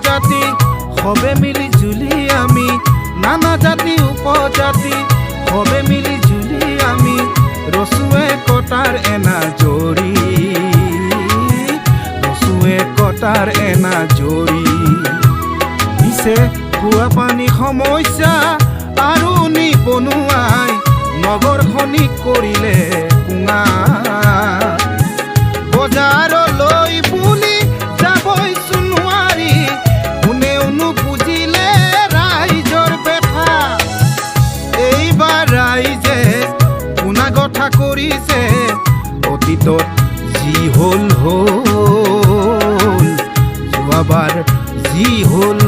জাতি সবে মিলি জুলি আমি নানা জাতি উপজাতি সবে মিলি জুলি আমি রসুয়ে কটার এনা জড়ি রসুয়ে কটার এনা জড়ি পিছে খোৱা পানী সমস্যা আৰু নিবনুৱাই নগৰখনি কৰিলে কুঙা বজাৰলৈ বুলি যাবইচোন নোৱাৰি কোনেও নুবুজিলে ৰাইজৰ বেথা এইবাৰ ৰাইজে কোনা কথা কৰিছে অতীতত যি হ'ল হ'ল যোৱাবাৰ যি হ'ল